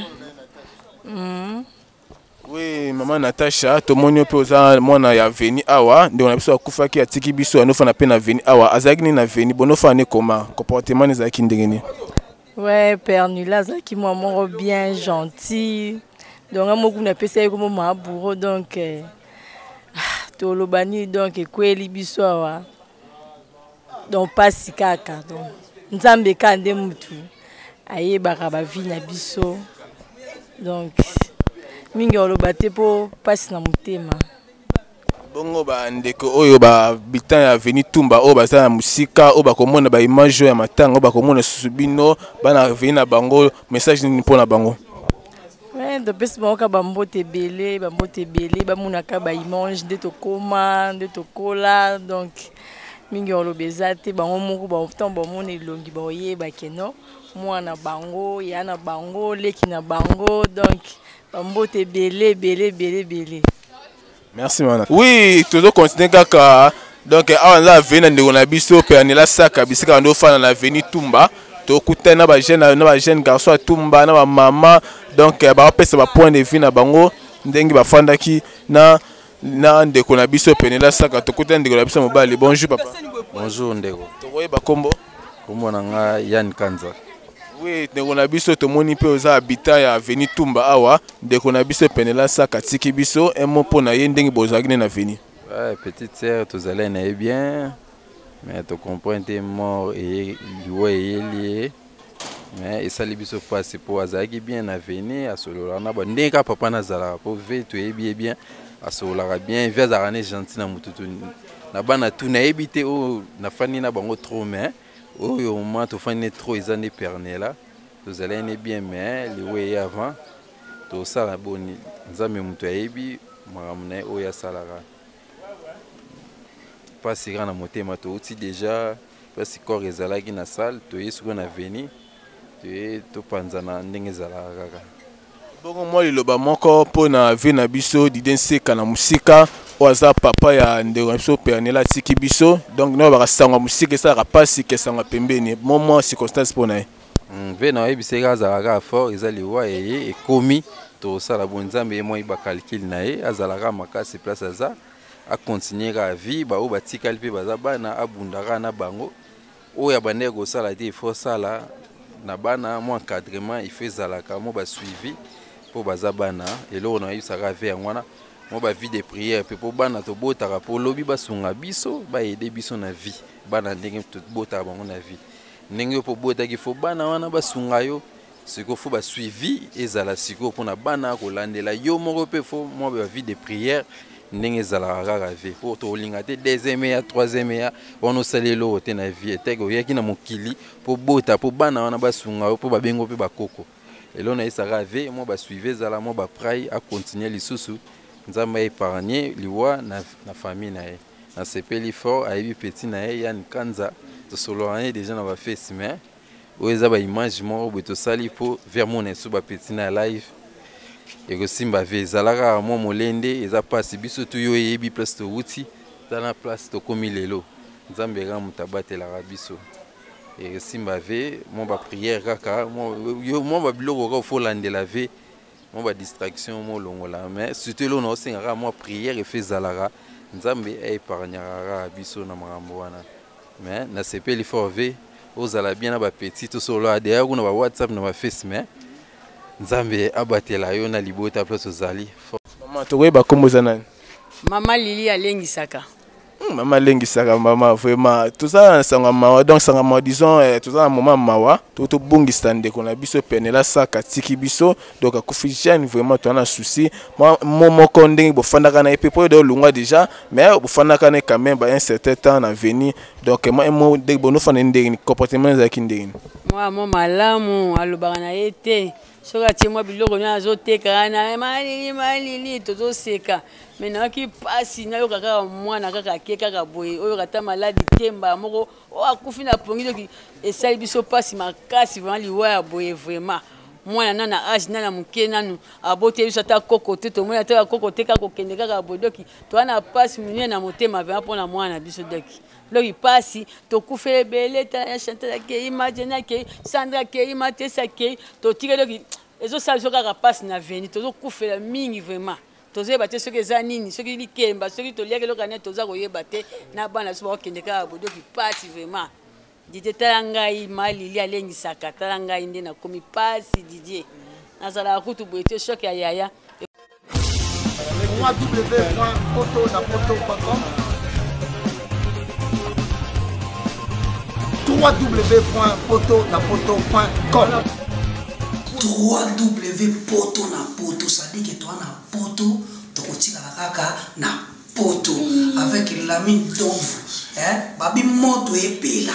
Oui, maman Natasha, to monyo pe oza mwana ya veni awa, ndeko na biso akufaki atiki biso anofa na pe na veni awa, azaki ni na veni, bonofa ne koma, comportement ezaki ndenge ni. Ouais, Pernilla azaki moi moko bien gentil. Donc amoku na pesa ye comme ma bourreau donc to lobani donc ekweli biso awa. Donc pasi kaka donc nzambe kande mutu ayebaka ba vie na biso. Donc mingi olobate po pasi na motema bongo ba ndeko oyo ba bitan ya veni tumba oyo baza na musika oyo bakomona ba image ya matanga oyo bakomona susubino bana veni na bango message nini mpona bango. Ouais, de pesi bango bambote belé bamunaka ba image de tokoma de tokola donc mingi olobeza te bango moko ba temps bomona elongi ba oyeba keno mwana bango ya na bango leki na bango donc bambote belé. Merci mana. Oui, toujours continuer kaka donc awa nza veni ndeko na biso Pernilla Saka bisika ndo fana na veni tumba to kutana ba jeune garçon à tumba na ba mama donc ba pesa ba point de vue na bango ndenge ba fandaki na ndeko na biso Pernilla Saka to kutana ndeko na biso mobali. Bonjour papa. Bonjour ndeko. To koye ba kombo kombo na nga Yann Kanza. Oui, ndeko na biso tomoni pe oza habitant ya veni tumba awa ndeko na biso Pernilla Saka tiki biso un mot pona ye ndenge bozaki na veni. Ouais, petite sœur tozalai na bien mais tu comprends te mort et liwa lié mais ça les biso passe pour azaki bien à venir à solo na ba ndeka papa na zala pour ve to bien à solo bien via zarane gentil na mututu na bana tout na ebité o na fani na bango trop mais o yo moment to fani trop ils en éperné là vous allez ne bien mais liwa avant to ça la boni nzambe mutu ebi maramne o ya salara pas si grand na motema to uti déjà parce que corps ezalaki na salle to yesu na veni to panzana ndenge ezalaka kaka bongo moi liloba moko mpo na vie na biso diden seka na musika oyo aza papa ya ndeko na biso pernela atiki biso donc nayo bakasangwa musika esalaka mpasi kesangwa pembeni momo circonstance mpo na ye ve na oyebiseka azalaka fort eza liwa eye ekomi tosala bo nzambe ye mo yeba calcule na ye azalaka makasi place aza akontinue ka vie baoyo batikali mpe baza bana abundaka na bango oyo abandeki kosala te ifo sala na bana mo encadrement ifo ezalaka mo basuivi mpo baza bana eloko na yebisaka ve yango wana mo bavie de prière mpe mpo bana tobotaka mpo lobi basunga biso baede biso na vie bana ndenge tobotaka bango na vie ndenge mpo botaki fo bana wana basunga yo sikoyo fo basuivi ezala sikoyo mpona bana kolandela yo moko mpe fo mo bavie de prière ndenge ezalaka kaka vie mpo tolinga te deuxième ya troisième ya wana osali eloko te na vie eteke oyaki na mokili mpo bota mpo bana wana basunga yo mpo babengo mpe bakoko eloko na yesaka vie mo basuivi ezala mo baprai akontinue lisusu nzambe aépargne liwa na famille na ye nasepeli fort ayebi petit na ye yani kanza tosoloka ye déjà na bafesi mais oyo eza baimage moko boye tosali mpo vers mona esu bapeti na live ekosimba ve ezalaka mwa molende eza mpasi biso tu yo eyebi place towuti tala place tokomi lelo nzambe eka moto abatelaka biso ekosimba ve mwa bapriere kaka mwa babiloko kaka ofo olandela ve mwa badistraction mwa olongola mais surtout eloko na osengaka mwa priere efe ezalaka nzambe aépargnaka kaka biso na makambo wana mais nasepeli fort ve ozala bien na bapetit tosolo adeya kuna bawhatsapp na baface mais nzambe abatela yo na libota place ozali mama tokoyeba kombo eza nani mama lili alengisaka mama alengisaka mama vraiment tozala na sanga mawa donc sanga mawa disons tozala na moment mawa tobongisa ndeko na biso Pernela Saka atiki biso donc akufi jeune vraiment toza na souci moko ndenge bofandaka na ye mpe po oyo olungwa déjà mais bofandaka na ye quand même un certain temps na venir donc mo ndenge bonofanda ndenge comportement ezalaki ndenge mwa mo malamu alobaka na ye te soki atie mwa biloko nyo azoteka na malili tozoseka me nayaki mpasi nayoka kaka mwana kaka ake kaka boye oyo ata maladi temba moko oyo akufi na pongi soki esali biso mpasi makasi vraimen liwa ya boye vraiment mwana nana na age nana moke nanu aboteli biso ata koko te tomoni ata bakoko te kaka kokende kaka boye doki toza na mpasi minene na motema vraimen mpona mwana na biso doki loki pasi tokufela ebele tala ya chantal akei majene akei sandra akei matesa akei totika loki ezosala biso kaka mpasi na veni tozokufela mingi vraiment tozoyeba te soki eza nini soki likemba soki toliaki eloko ane toza koyeba te na bana biso bakokende kaka bodoki mpasi vraiment didie tala ngai malili alengisaka tala ngai nde nakomi mpasi didie nazalaka kutu boye te shoki ya yaya www.potonapoto.com www.potonapoto ça dit que toi na poto tokotikala kaka na poto avec l'ami d'ombre babi moto epela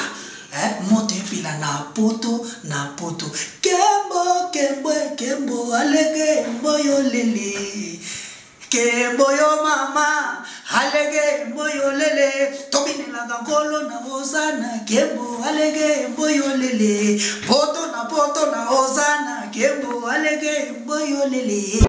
moto epela na poto kembo alege mboyo lele keboyo mama alege mboyo lele tobinelaka nkolo na ozana kembo alege mboyo lele poto na ozana kembo alege mboyo lele